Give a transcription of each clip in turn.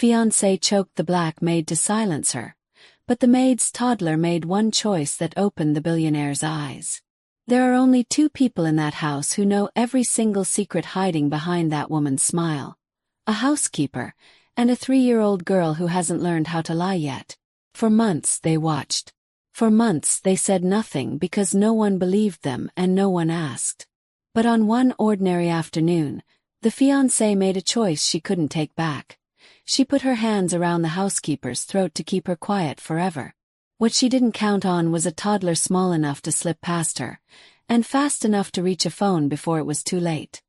Fiancée choked the black maid to silence her, but the maid's toddler made one choice that opened the billionaire's eyes. There are only two people in that house who know every single secret hiding behind that woman's smile. A housekeeper, and a 3-year-old girl who hasn't learned how to lie yet. For months they watched. For months they said nothing because no one believed them and no one asked. But on one ordinary afternoon, the fiancée made a choice she couldn't take back. She put her hands around the housekeeper's throat to keep her quiet forever. What she didn't count on was a toddler small enough to slip past her, and fast enough to reach a phone before it was too late.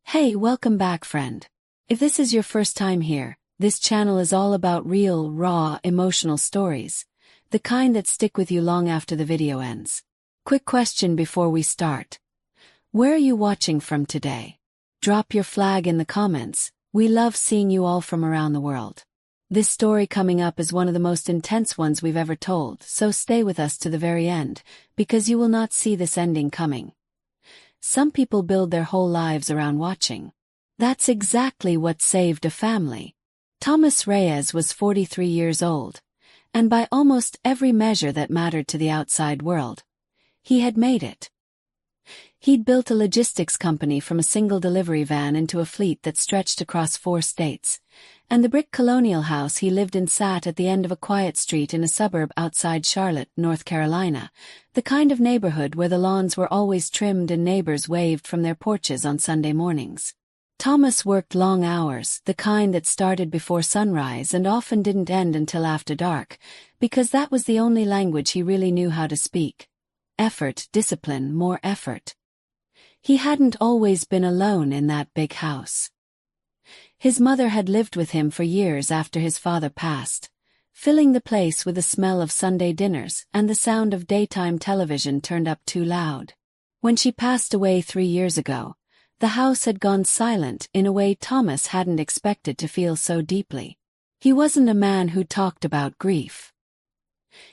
Hey, welcome back, friend. If this is your first time here, this channel is all about real, raw, emotional stories, the kind that stick with you long after the video ends. Quick question before we start. Where are you watching from today? Drop your flag in the comments. We love seeing you all from around the world. This story coming up is one of the most intense ones we've ever told, so stay with us to the very end, because you will not see this ending coming. Some people build their whole lives around watching. That's exactly what saved a family. Thomas Reyes was 43 years old, and by almost every measure that mattered to the outside world, he had made it. He'd built a logistics company from a single delivery van into a fleet that stretched across 4 states, and the brick colonial house he lived in sat at the end of a quiet street in a suburb outside Charlotte, North Carolina, the kind of neighborhood where the lawns were always trimmed and neighbors waved from their porches on Sunday mornings. Thomas worked long hours, the kind that started before sunrise and often didn't end until after dark, because that was the only language he really knew how to speak. Effort, discipline, more effort. He hadn't always been alone in that big house. His mother had lived with him for years after his father passed, filling the place with the smell of Sunday dinners and the sound of daytime television turned up too loud. When she passed away 3 years ago, the house had gone silent in a way Thomas hadn't expected to feel so deeply. He wasn't a man who talked about grief.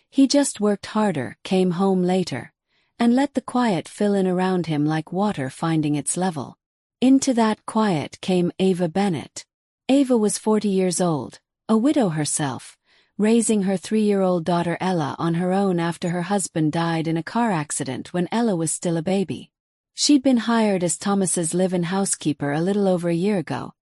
He just worked harder, came home later, and let the quiet fill in around him like water finding its level. Into that quiet came Ava Bennett. Ava was 40 years old, a widow herself, raising her 3-year-old daughter Ella on her own after her husband died in a car accident when Ella was still a baby. She'd been hired as Thomas's live-in housekeeper a little over a year ago,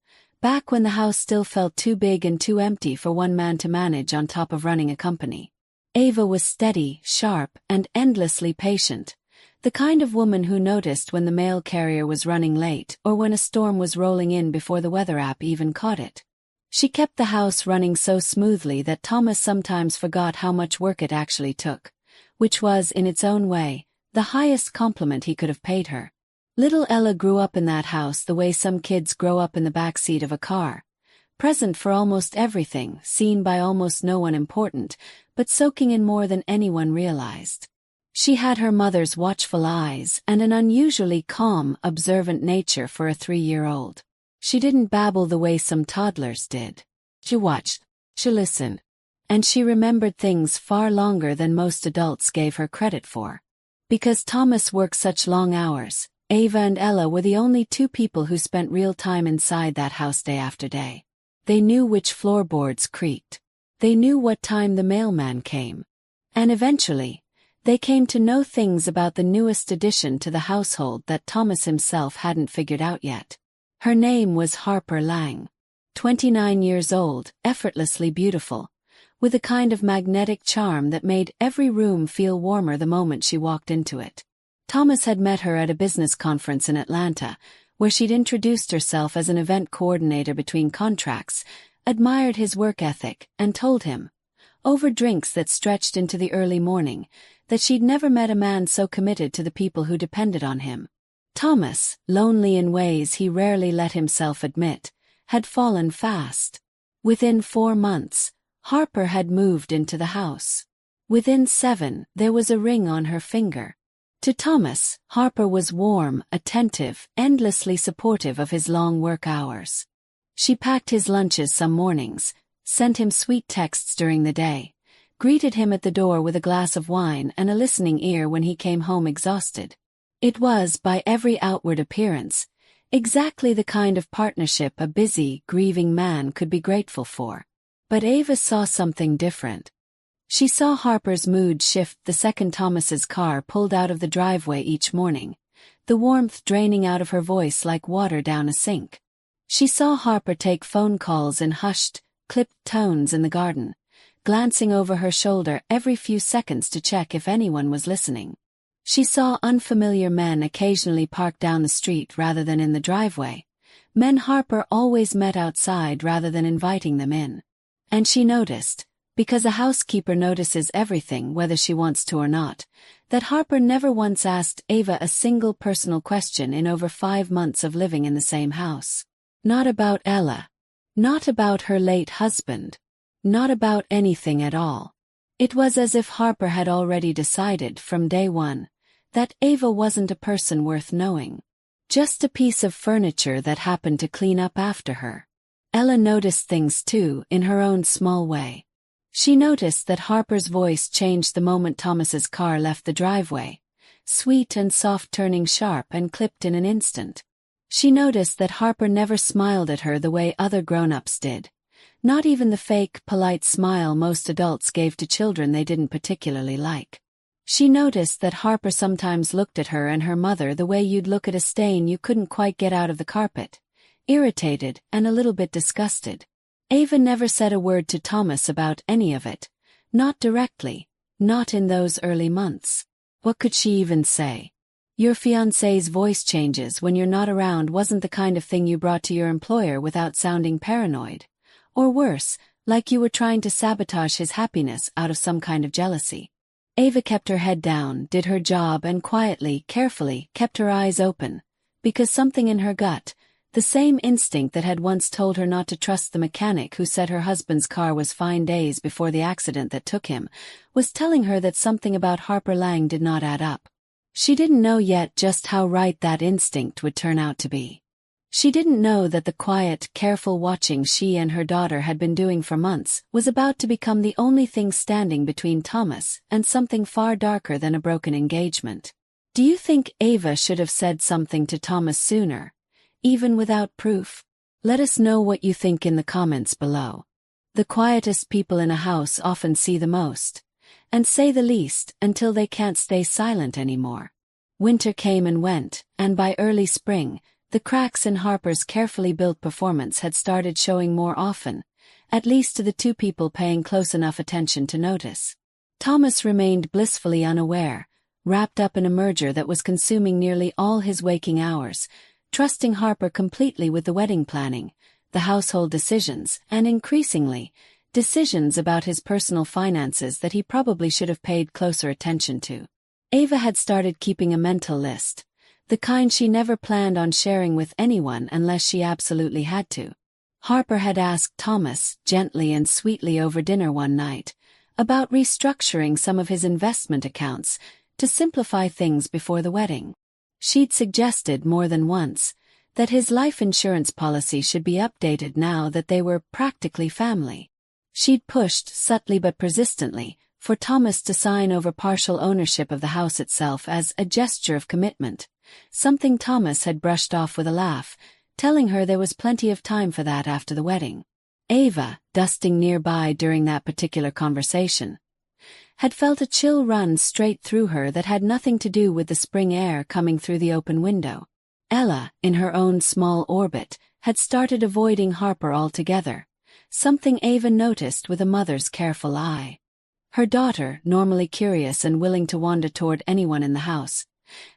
back when the house still felt too big and too empty for one man to manage on top of running a company. Ava was steady, sharp, and endlessly patient, the kind of woman who noticed when the mail carrier was running late or when a storm was rolling in before the weather app even caught it. She kept the house running so smoothly that Thomas sometimes forgot how much work it actually took, which was, in its own way, the highest compliment he could have paid her. Little Ella grew up in that house the way some kids grow up in the backseat of a car, present for almost everything, seen by almost no one important, but soaking in more than anyone realized. She had her mother's watchful eyes and an unusually calm, observant nature for a 3-year-old. She didn't babble the way some toddlers did. She watched, she listened, and she remembered things far longer than most adults gave her credit for. Because Thomas worked such long hours, Ava and Ella were the only 2 people who spent real time inside that house day after day. They knew which floorboards creaked. They knew what time the mailman came. And eventually, they came to know things about the newest addition to the household that Thomas himself hadn't figured out yet. Her name was Harper Lang. 29 years old, effortlessly beautiful, with a kind of magnetic charm that made every room feel warmer the moment she walked into it. Thomas had met her at a business conference in Atlanta, where she'd introduced herself as an event coordinator between contracts, admired his work ethic, and told him, over drinks that stretched into the early morning, that she'd never met a man so committed to the people who depended on him. Thomas, lonely in ways he rarely let himself admit, had fallen fast. Within 4 months, Harper had moved into the house. Within 7, there was a ring on her finger. To Thomas, Harper was warm, attentive, endlessly supportive of his long work hours. She packed his lunches some mornings, sent him sweet texts during the day, greeted him at the door with a glass of wine and a listening ear when he came home exhausted. It was, by every outward appearance, Exactly the kind of partnership a busy, grieving man could be grateful for. But Ava saw something different. She saw Harper's mood shift the second Thomas's car pulled out of the driveway each morning, the warmth draining out of her voice like water down a sink. She saw Harper take phone calls in hushed, clipped tones in the garden, glancing over her shoulder every few seconds to check if anyone was listening. She saw unfamiliar men occasionally park down the street rather than in the driveway, men Harper always met outside rather than inviting them in. And she noticed, because a housekeeper notices everything whether she wants to or not, that Harper never once asked Ava a single personal question in over 5 months of living in the same house. Not about Ella. Not about her late husband. Not about anything at all. It was as if Harper had already decided from day one that Ava wasn't a person worth knowing. Just a piece of furniture that happened to clean up after her. Ella noticed things too, in her own small way. She noticed that Harper's voice changed the moment Thomas's car left the driveway, sweet and soft, turning sharp and clipped in an instant. She noticed that Harper never smiled at her the way other grown-ups did, not even the fake, polite smile most adults gave to children they didn't particularly like. She noticed that Harper sometimes looked at her and her mother the way you'd look at a stain you couldn't quite get out of the carpet, irritated and a little bit disgusted. Ava never said a word to Thomas about any of it, not directly, not in those early months. What could she even say? Your fiancé's voice changes when you're not around wasn't the kind of thing you brought to your employer without sounding paranoid. Or worse, like you were trying to sabotage his happiness out of some kind of jealousy. Ava kept her head down, did her job, and quietly, carefully, kept her eyes open, because something in her gut, the same instinct that had once told her not to trust the mechanic who said her husband's car was fine days before the accident that took him, was telling her that something about Harper Lang did not add up. She didn't know yet just how right that instinct would turn out to be. She didn't know that the quiet, careful watching she and her daughter had been doing for months was about to become the only thing standing between Thomas and something far darker than a broken engagement. Do you think Ava should have said something to Thomas sooner, even without proof? Let us know what you think in the comments below. The quietest people in a house often see the most, and say the least until they can't stay silent anymore. Winter came and went, and by early spring, the cracks in Harper's carefully built performance had started showing more often, at least to the two people paying close enough attention to notice. Thomas remained blissfully unaware, wrapped up in a merger that was consuming nearly all his waking hours, trusting Harper completely with the wedding planning, the household decisions, and increasingly, decisions about his personal finances that he probably should have paid closer attention to. Ava had started keeping a mental list, the kind she never planned on sharing with anyone unless she absolutely had to. Harper had asked Thomas, gently and sweetly over dinner one night, about restructuring some of his investment accounts to simplify things before the wedding. She'd suggested more than once that his life insurance policy should be updated now that they were practically family. She'd pushed, subtly but persistently, for Thomas to sign over partial ownership of the house itself as a gesture of commitment, something Thomas had brushed off with a laugh, telling her there was plenty of time for that after the wedding. Ava, dusting nearby during that particular conversation, had felt a chill run straight through her that had nothing to do with the spring air coming through the open window. Ella, in her own small orbit, had started avoiding Harper altogether, something Ava noticed with a mother's careful eye. Her daughter, normally curious and willing to wander toward anyone in the house,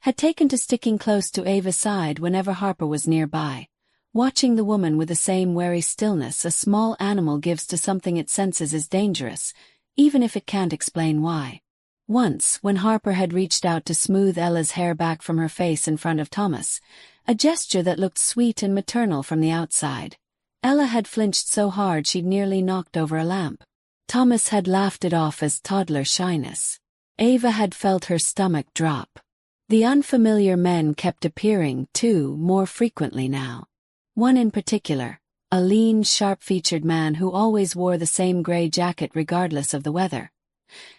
had taken to sticking close to Ava's side whenever Harper was nearby, watching the woman with the same wary stillness a small animal gives to something it senses is dangerous, even if it can't explain why. Once, when Harper had reached out to smooth Ella's hair back from her face in front of Thomas, a gesture that looked sweet and maternal from the outside, Ella had flinched so hard she'd nearly knocked over a lamp. Thomas had laughed it off as toddler shyness. Ava had felt her stomach drop. The unfamiliar men kept appearing, too, more frequently now. One in particular, a lean, sharp-featured man who always wore the same gray jacket regardless of the weather,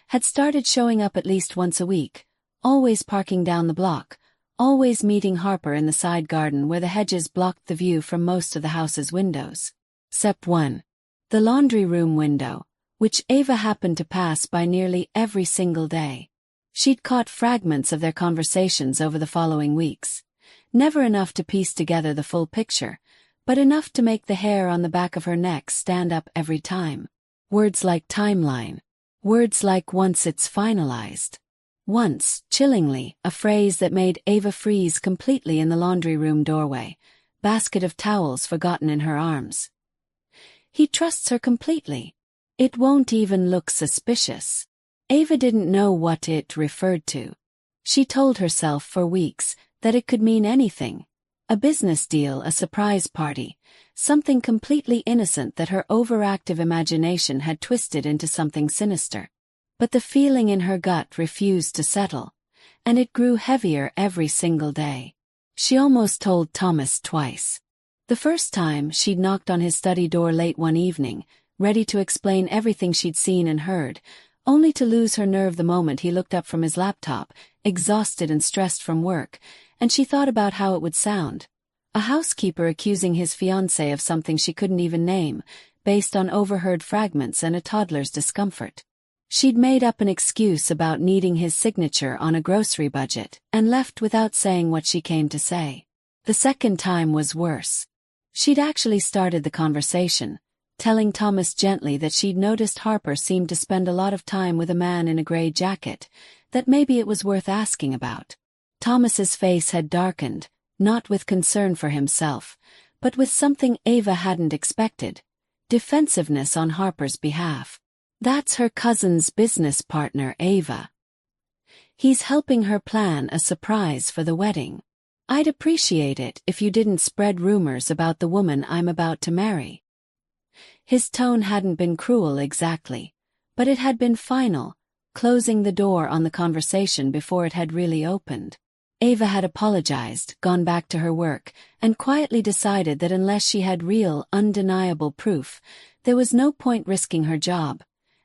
had started showing up at least once a week, always parking down the block, always meeting Harper in the side garden where the hedges blocked the view from most of the house's windows. Except one. The laundry room window, which Ava happened to pass by nearly every single day. She'd caught fragments of their conversations over the following weeks. Never enough to piece together the full picture, but enough to make the hair on the back of her neck stand up every time. Words like timeline. Words like once it's finalized. Once, chillingly, a phrase that made Ava freeze completely in the laundry room doorway, basket of towels forgotten in her arms. He trusts her completely. It won't even look suspicious. Ava didn't know what it referred to. She told herself for weeks that it could mean anything. A business deal, a surprise party, something completely innocent that her overactive imagination had twisted into something sinister. But the feeling in her gut refused to settle, and it grew heavier every single day. She almost told Thomas twice. The first time, she'd knocked on his study door late one evening, ready to explain everything she'd seen and heard, only to lose her nerve the moment he looked up from his laptop, exhausted and stressed from work, and she thought about how it would sound. A housekeeper accusing his fiancée of something she couldn't even name, based on overheard fragments and a toddler's discomfort. She'd made up an excuse about needing his signature on a grocery budget, and left without saying what she came to say. The second time was worse. She'd actually started the conversation, telling Thomas gently that she'd noticed Harper seemed to spend a lot of time with a man in a gray jacket, that maybe it was worth asking about. Thomas's face had darkened, not with concern for himself, but with something Ava hadn't expected: defensiveness on Harper's behalf. That's her cousin's business partner, Ava. He's helping her plan a surprise for the wedding. I'd appreciate it if you didn't spread rumors about the woman I'm about to marry. His tone hadn't been cruel exactly, but it had been final, closing the door on the conversation before it had really opened. Ava had apologized, gone back to her work, and quietly decided that unless she had real, undeniable proof, there was no point risking her job,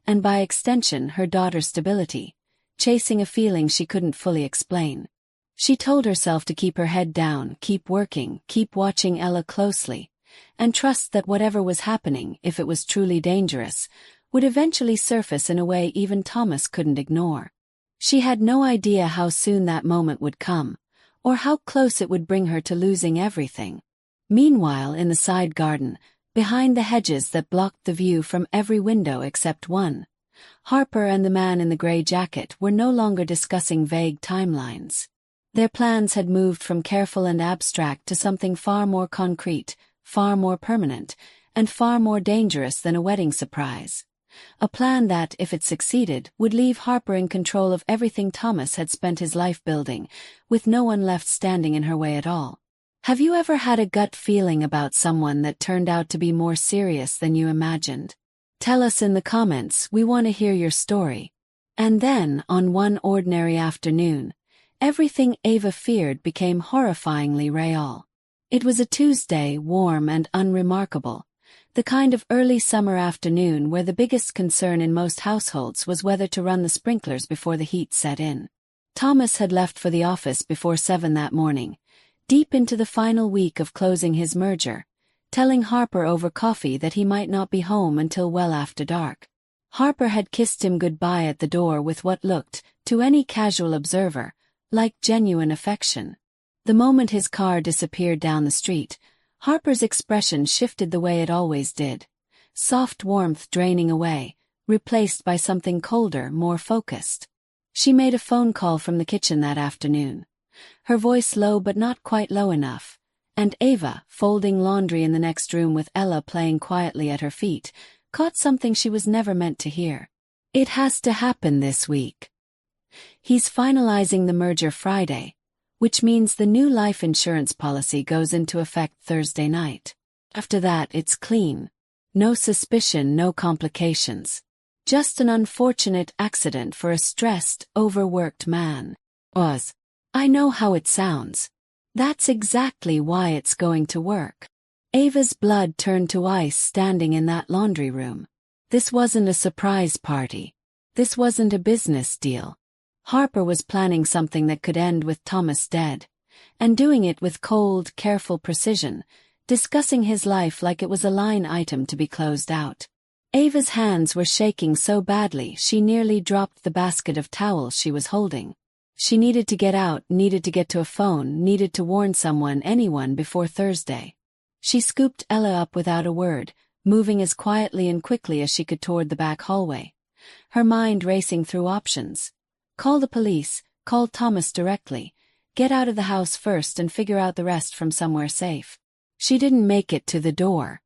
and by extension her daughter's stability, chasing a feeling she couldn't fully explain. She told herself to keep her head down, keep working, keep watching Ella closely, and trust that whatever was happening, if it was truly dangerous, would eventually surface in a way even Thomas couldn't ignore. She had no idea how soon that moment would come, or how close it would bring her to losing everything. Meanwhile, in the side garden, behind the hedges that blocked the view from every window except one, Harper and the man in the gray jacket were no longer discussing vague timelines. Their plans had moved from careful and abstract to something far more concrete, far more permanent, and far more dangerous than a wedding surprise. A plan that, if it succeeded, would leave Harper in control of everything Thomas had spent his life building, with no one left standing in her way at all. Have you ever had a gut feeling about someone that turned out to be more serious than you imagined? Tell us in the comments, we want to hear your story. And then, on one ordinary afternoon, everything Ava feared became horrifyingly real. It was a Tuesday, warm and unremarkable, the kind of early summer afternoon where the biggest concern in most households was whether to run the sprinklers before the heat set in. Thomas had left for the office before 7 that morning, deep into the final week of closing his merger, telling Harper over coffee that he might not be home until well after dark. Harper had kissed him goodbye at the door with what looked, to any casual observer, like genuine affection. The moment his car disappeared down the street, Harper's expression shifted the way it always did, soft warmth draining away, replaced by something colder, more focused. She made a phone call from the kitchen that afternoon, her voice low but not quite low enough, and Ava, folding laundry in the next room with Ella playing quietly at her feet, caught something she was never meant to hear. It has to happen this week. He's finalizing the merger Friday, which means the new life insurance policy goes into effect Thursday night. After that, it's clean. No suspicion, no complications. Just an unfortunate accident for a stressed, overworked man. I know how it sounds. That's exactly why it's going to work. Ava's blood turned to ice standing in that laundry room. This wasn't a surprise party. This wasn't a business deal. Harper was planning something that could end with Thomas dead, and doing it with cold, careful precision, discussing his life like it was a line item to be closed out. Ava's hands were shaking so badly she nearly dropped the basket of towels she was holding. She needed to get out, needed to get to a phone, needed to warn someone, anyone, before Thursday. She scooped Ella up without a word, moving as quietly and quickly as she could toward the back hallway, her mind racing through options. Call the police, call Thomas directly, get out of the house first and figure out the rest from somewhere safe. She didn't make it to the door.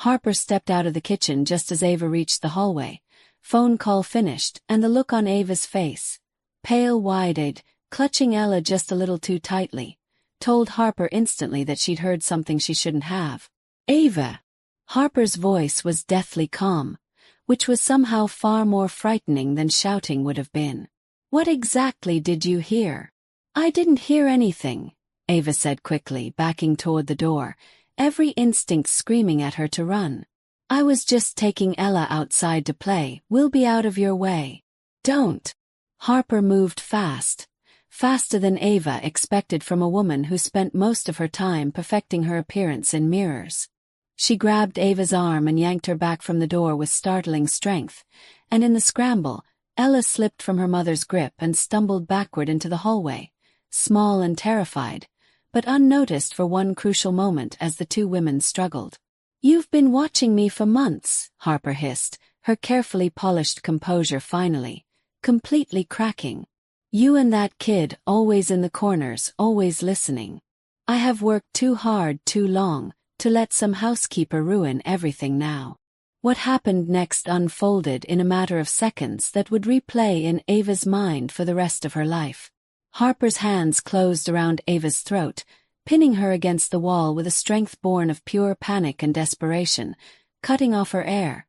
Harper stepped out of the kitchen just as Ava reached the hallway. Phone call finished, and the look on Ava's face, pale, wide-eyed, clutching Ella just a little too tightly, told Harper instantly that she'd heard something she shouldn't have. Ava! Harper's voice was deathly calm, which was somehow far more frightening than shouting would have been. What exactly did you hear? I didn't hear anything, Ava said quickly, backing toward the door, every instinct screaming at her to run. I was just taking Ella outside to play. We'll be out of your way. Don't. Harper moved fast, faster than Ava expected from a woman who spent most of her time perfecting her appearance in mirrors. She grabbed Ava's arm and yanked her back from the door with startling strength, and in the scramble, Ella slipped from her mother's grip and stumbled backward into the hallway, small and terrified, but unnoticed for one crucial moment as the two women struggled. You've been watching me for months, Harper hissed, her carefully polished composure finally, completely cracking. You and that kid, always in the corners, always listening. I have worked too hard, too long, to let some housekeeper ruin everything now. What happened next unfolded in a matter of seconds that would replay in Ava's mind for the rest of her life. Harper's hands closed around Ava's throat, pinning her against the wall with a strength born of pure panic and desperation, cutting off her air,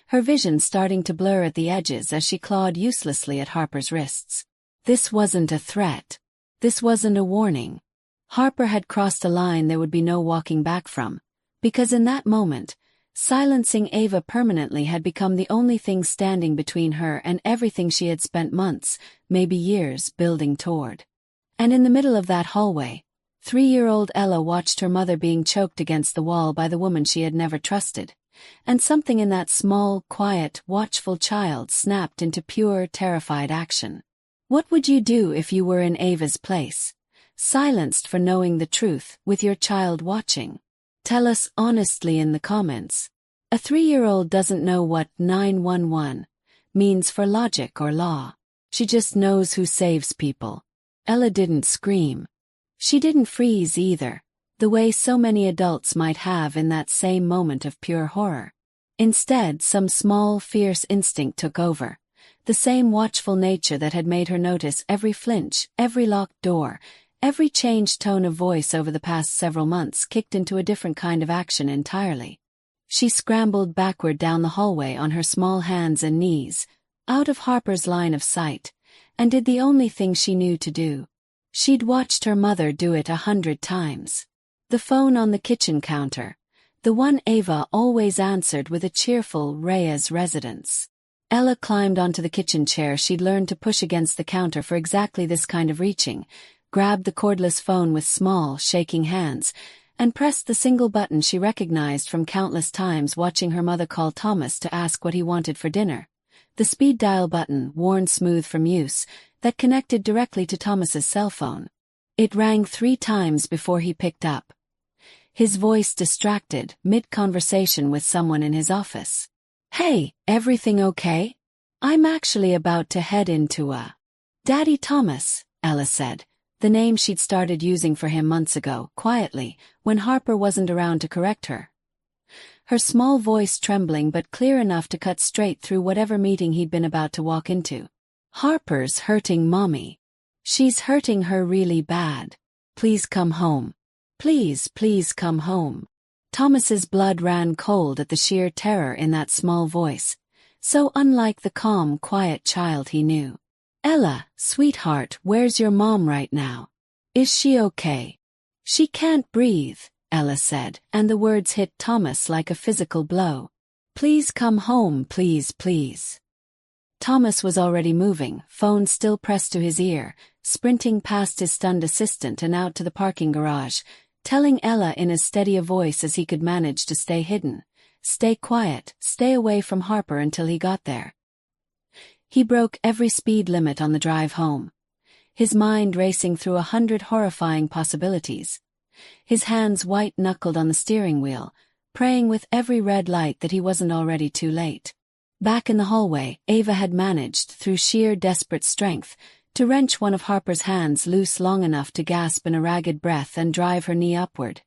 her vision starting to blur at the edges as she clawed uselessly at Harper's wrists. This wasn't a threat. This wasn't a warning. Harper had crossed a line there would be no walking back from, because in that moment, silencing Ava permanently had become the only thing standing between her and everything she had spent months, maybe years, building toward. And in the middle of that hallway, 3-year-old Ella watched her mother being choked against the wall by the woman she had never trusted, and something in that small, quiet, watchful child snapped into pure, terrified action. What would you do if you were in Ava's place? Silenced for knowing the truth, with your child watching? Tell us honestly in the comments. A 3-year-old doesn't know what 911 means for logic or law. She just knows who saves people. Ella didn't scream. She didn't freeze either, the way so many adults might have in that same moment of pure horror. Instead, some small, fierce instinct took over, the same watchful nature that had made her notice every flinch, every locked door, every changed tone of voice over the past several months kicked into a different kind of action entirely. She scrambled backward down the hallway on her small hands and knees, out of Harper's line of sight, and did the only thing she knew to do. She'd watched her mother do it 100 times. The phone on the kitchen counter, the one Ava always answered with a cheerful Reyes residence. Ella climbed onto the kitchen chair she'd learned to push against the counter for exactly this kind of reaching, grabbed the cordless phone with small, shaking hands, and pressed the single button she recognized from countless times watching her mother call Thomas to ask what he wanted for dinner. The speed dial button, worn smooth from use, that connected directly to Thomas's cell phone. It rang 3 times before he picked up, his voice distracted, mid-conversation with someone in his office. Hey, everything okay? I'm actually about to head into a... Daddy Thomas, Ella said, the name she'd started using for him months ago, quietly, when Harper wasn't around to correct her. Her small voice trembling but clear enough to cut straight through whatever meeting he'd been about to walk into. Harper's hurting Mommy. She's hurting her really bad. Please come home. Please, please come home. Thomas's blood ran cold at the sheer terror in that small voice, so unlike the calm, quiet child he knew. Ella, sweetheart, where's your mom right now? Is she okay? She can't breathe, Ella said, and the words hit Thomas like a physical blow. Please come home, please, please. Thomas was already moving, phone still pressed to his ear, sprinting past his stunned assistant and out to the parking garage, telling Ella in as steady a voice as he could manage to stay hidden. Stay quiet, stay away from Harper until he got there. He broke every speed limit on the drive home, his mind racing through 100 horrifying possibilities. His hands white-knuckled on the steering wheel, praying with every red light that he wasn't already too late. Back in the hallway, Ava had managed, through sheer desperate strength, to wrench one of Harper's hands loose long enough to gasp in a ragged breath and drive her knee upward,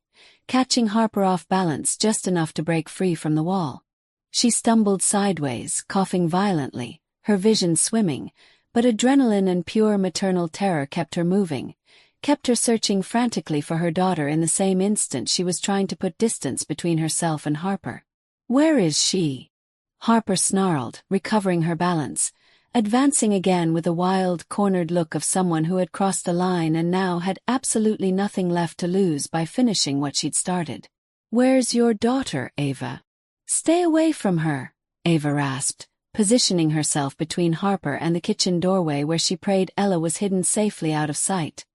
catching Harper off balance just enough to break free from the wall. She stumbled sideways, coughing violently, her vision swimming, but adrenaline and pure maternal terror kept her moving, kept her searching frantically for her daughter in the same instant she was trying to put distance between herself and Harper. "Where is she?" Harper snarled, recovering her balance, advancing again with a wild, cornered look of someone who had crossed a line and now had absolutely nothing left to lose by finishing what she'd started. "Where's your daughter, Ava?" "Stay away from her," Ava rasped, positioning herself between Harper and the kitchen doorway where she prayed Ella was hidden safely out of sight.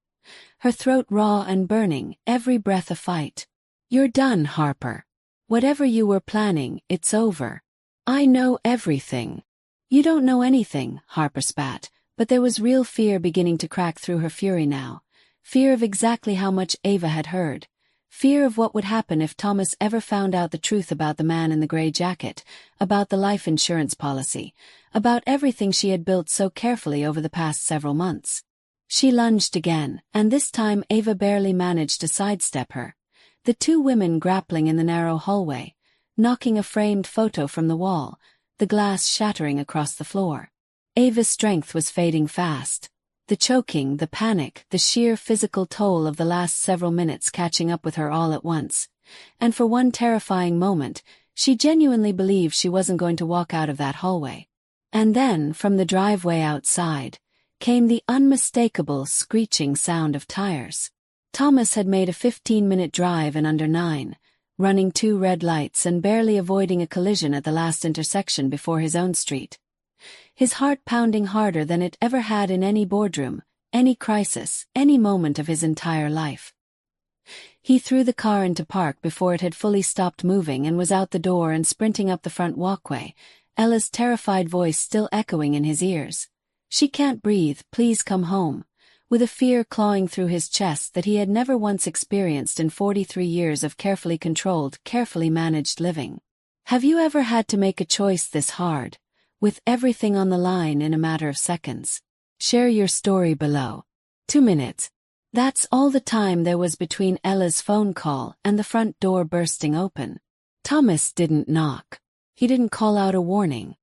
Her throat raw and burning, every breath a fight. "You're done, Harper. Whatever you were planning, it's over. I know everything." "You don't know anything," Harper spat, but there was real fear beginning to crack through her fury now. Fear of exactly how much Ava had heard. Fear of what would happen if Thomas ever found out the truth about the man in the gray jacket, about the life insurance policy, about everything she had built so carefully over the past several months. She lunged again, and this time Ava barely managed to sidestep her. The two women grappling in the narrow hallway, knocking a framed photo from the wall, the glass shattering across the floor. Ava's strength was fading fast. The choking, the panic, the sheer physical toll of the last several minutes catching up with her all at once. And for one terrifying moment, she genuinely believed she wasn't going to walk out of that hallway. And then, from the driveway outside, came the unmistakable screeching sound of tires. Thomas had made a 15-minute drive in under 9, running 2 red lights and barely avoiding a collision at the last intersection before his own street. His heart pounding harder than it ever had in any boardroom, any crisis, any moment of his entire life. He threw the car into park before it had fully stopped moving and was out the door and sprinting up the front walkway, Ella's terrified voice still echoing in his ears. "She can't breathe, please come home," with a fear clawing through his chest that he had never once experienced in 43 years of carefully controlled, carefully managed living. Have you ever had to make a choice this hard, with everything on the line in a matter of seconds? Share your story below. 2 minutes. That's all the time there was between Ella's phone call and the front door bursting open. Thomas didn't knock. He didn't call out a warning.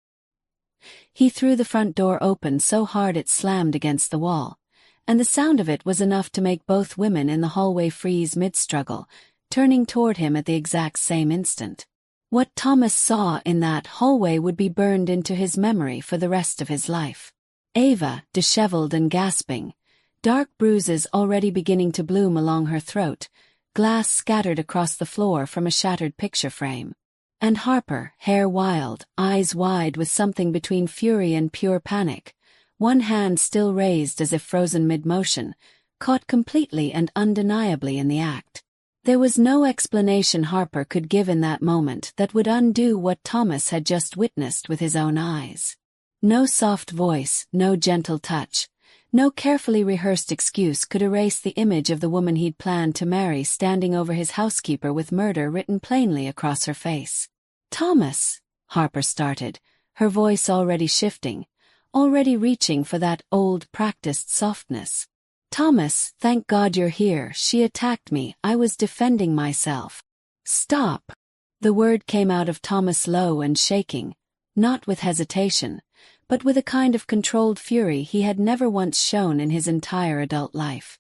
He threw the front door open so hard it slammed against the wall, and the sound of it was enough to make both women in the hallway freeze mid-struggle, turning toward him at the exact same instant. What Thomas saw in that hallway would be burned into his memory for the rest of his life. Ava, disheveled and gasping, dark bruises already beginning to bloom along her throat, glass scattered across the floor from a shattered picture frame. And Harper, hair wild, eyes wide with something between fury and pure panic, one hand still raised as if frozen mid-motion, caught completely and undeniably in the act. There was no explanation Harper could give in that moment that would undo what Thomas had just witnessed with his own eyes. No soft voice, no gentle touch, no carefully rehearsed excuse could erase the image of the woman he'd planned to marry standing over his housekeeper with murder written plainly across her face. "Thomas," Harper started, her voice already shifting, already reaching for that old, practiced softness. "Thomas, thank God you're here. She attacked me. I was defending myself." "Stop." The word came out of Thomas low and shaking, not with hesitation, but with a kind of controlled fury he had never once shown in his entire adult life.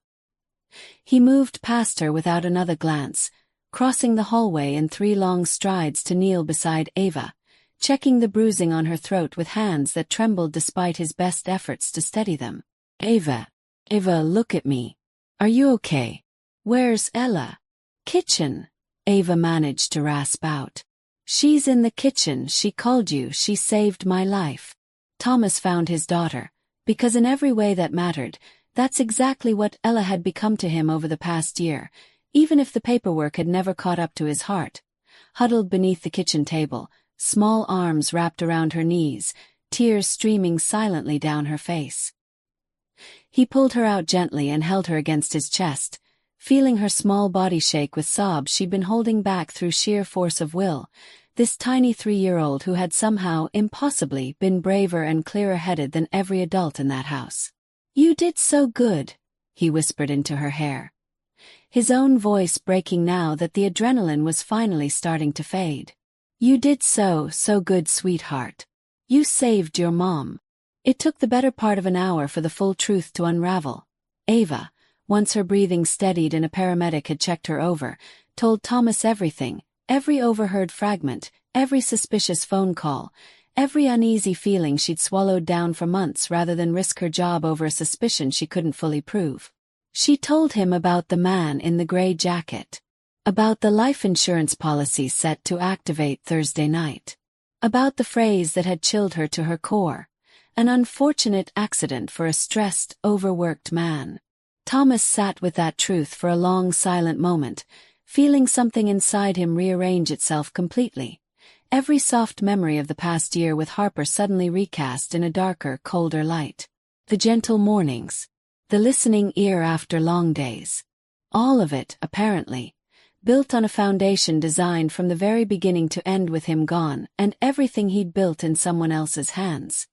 He moved past her without another glance, crossing the hallway in 3 long strides to kneel beside Ava, checking the bruising on her throat with hands that trembled despite his best efforts to steady them. Ava, look at me. Are you okay? Where's Ella?" "Kitchen," Ava managed to rasp out. "She's in the kitchen. She called you. She saved my life." Thomas found his daughter, because in every way that mattered, that's exactly what Ella had become to him over the past year, even if the paperwork had never caught up to his heart. Huddled beneath the kitchen table, small arms wrapped around her knees, tears streaming silently down her face. He pulled her out gently and held her against his chest, feeling her small body shake with sobs she'd been holding back through sheer force of will, this tiny 3-year-old who had somehow, impossibly, been braver and clearer-headed than every adult in that house. "You did so good," he whispered into her hair, his own voice breaking now that the adrenaline was finally starting to fade. "You did so good, sweetheart. You saved your mom." It took the better part of an hour for the full truth to unravel. Ava, once her breathing steadied and a paramedic had checked her over, told Thomas everything, every overheard fragment, every suspicious phone call, every uneasy feeling she'd swallowed down for months rather than risk her job over a suspicion she couldn't fully prove. She told him about the man in the gray jacket, about the life insurance policy set to activate Thursday night, about the phrase that had chilled her to her core, an unfortunate accident for a stressed, overworked man. Thomas sat with that truth for a long silent moment, feeling something inside him rearrange itself completely. Every soft memory of the past year with Harper suddenly recast in a darker, colder light. The gentle mornings, the listening ear after long days. All of it, apparently, built on a foundation designed from the very beginning to end with him gone, and everything he'd built in someone else's hands.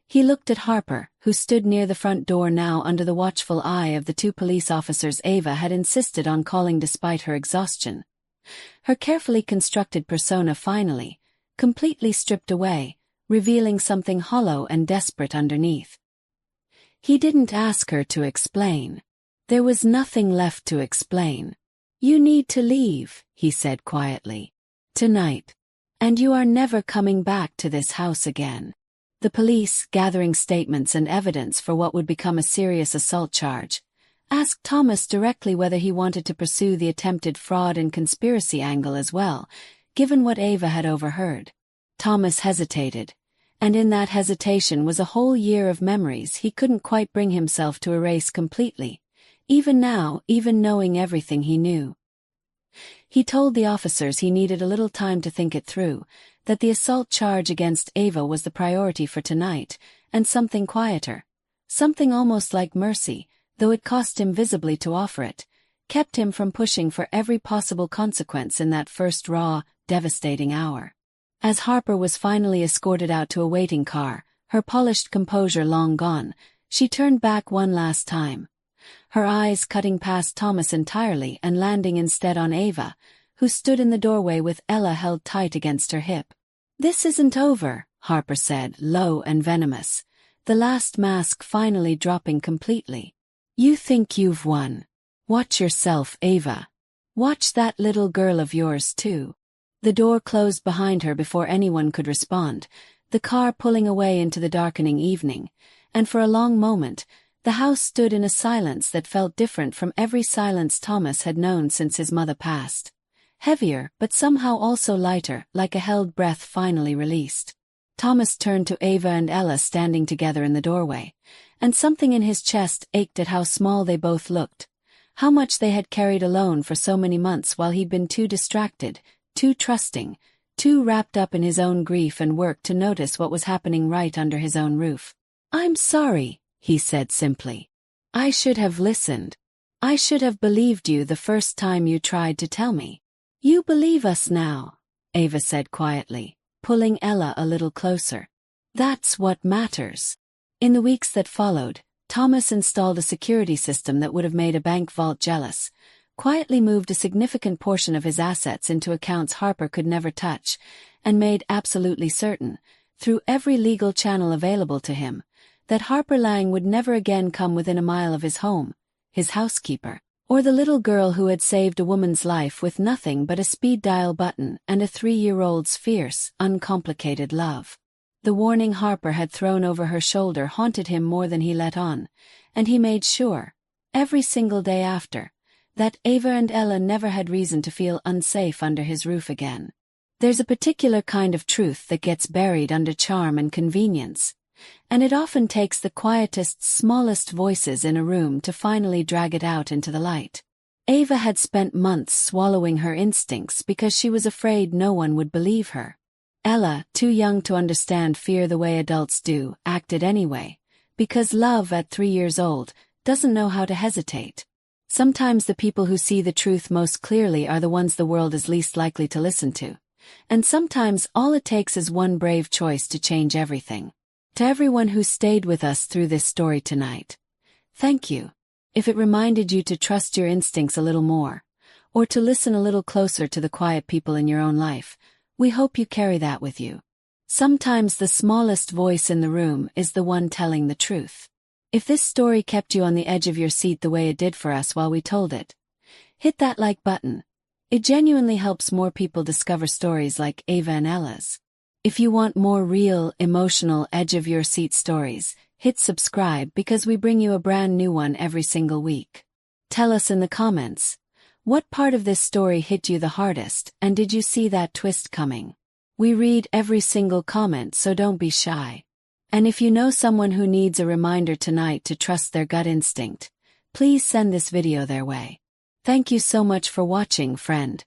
He looked at Harper, who stood near the front door now under the watchful eye of the 2 police officers Ava had insisted on calling despite her exhaustion. Her carefully constructed persona finally, completely stripped away, revealing something hollow and desperate underneath. He didn't ask her to explain. There was nothing left to explain. "You need to leave," he said quietly. "Tonight. And you are never coming back to this house again." The police, gathering statements and evidence for what would become a serious assault charge, asked Thomas directly whether he wanted to pursue the attempted fraud and conspiracy angle as well, given what Ava had overheard. Thomas hesitated, and in that hesitation was a whole year of memories he couldn't quite bring himself to erase completely, even now, even knowing everything he knew. He told the officers he needed a little time to think it through, that the assault charge against Ava was the priority for tonight, and something quieter, something almost like mercy, though it cost him visibly to offer it, kept him from pushing for every possible consequence in that first raw, devastating hour. As Harper was finally escorted out to a waiting car, her polished composure long gone, she turned back one last time, her eyes cutting past Thomas entirely and landing instead on Ava, who stood in the doorway with Ella held tight against her hip. "This isn't over," Harper said, low and venomous, the last mask finally dropping completely. "You think you've won. Watch yourself, Ava. Watch that little girl of yours too." The door closed behind her before anyone could respond, the car pulling away into the darkening evening, and for a long moment, the house stood in a silence that felt different from every silence Thomas had known since his mother passed. Heavier, but somehow also lighter, like a held breath finally released. Thomas turned to Ava and Ella standing together in the doorway, and something in his chest ached at how small they both looked, how much they had carried alone for so many months while he'd been too distracted, too trusting, too wrapped up in his own grief and work to notice what was happening right under his own roof. "I'm sorry," he said simply. "I should have listened. I should have believed you the first time you tried to tell me." "You believe us now," Ava said quietly, pulling Ella a little closer. "That's what matters." In the weeks that followed, Thomas installed a security system that would have made a bank vault jealous, quietly moved a significant portion of his assets into accounts Harper could never touch, and made absolutely certain, through every legal channel available to him, that Harper Lang would never again come within a mile of his home, his housekeeper, or the little girl who had saved a woman's life with nothing but a speed dial button and a 3-year-old's fierce, uncomplicated love. The warning Harper had thrown over her shoulder haunted him more than he let on, and he made sure, every single day after, that Ava and Ella never had reason to feel unsafe under his roof again. There's a particular kind of truth that gets buried under charm and convenience, and it often takes the quietest, smallest voices in a room to finally drag it out into the light. Ava had spent months swallowing her instincts because she was afraid no one would believe her. Ella, too young to understand fear the way adults do, acted anyway, because love at 3 years old doesn't know how to hesitate. Sometimes the people who see the truth most clearly are the ones the world is least likely to listen to. And sometimes all it takes is one brave choice to change everything. To everyone who stayed with us through this story tonight, thank you. If it reminded you to trust your instincts a little more, or to listen a little closer to the quiet people in your own life, we hope you carry that with you. Sometimes the smallest voice in the room is the one telling the truth. If this story kept you on the edge of your seat the way it did for us while we told it, hit that like button. It genuinely helps more people discover stories like Ava and Ella's. If you want more real, emotional, edge-of-your-seat stories, hit subscribe because we bring you a brand new one every single week. Tell us in the comments, what part of this story hit you the hardest, and did you see that twist coming? We read every single comment, so don't be shy. And if you know someone who needs a reminder tonight to trust their gut instinct, please send this video their way. Thank you so much for watching, friend.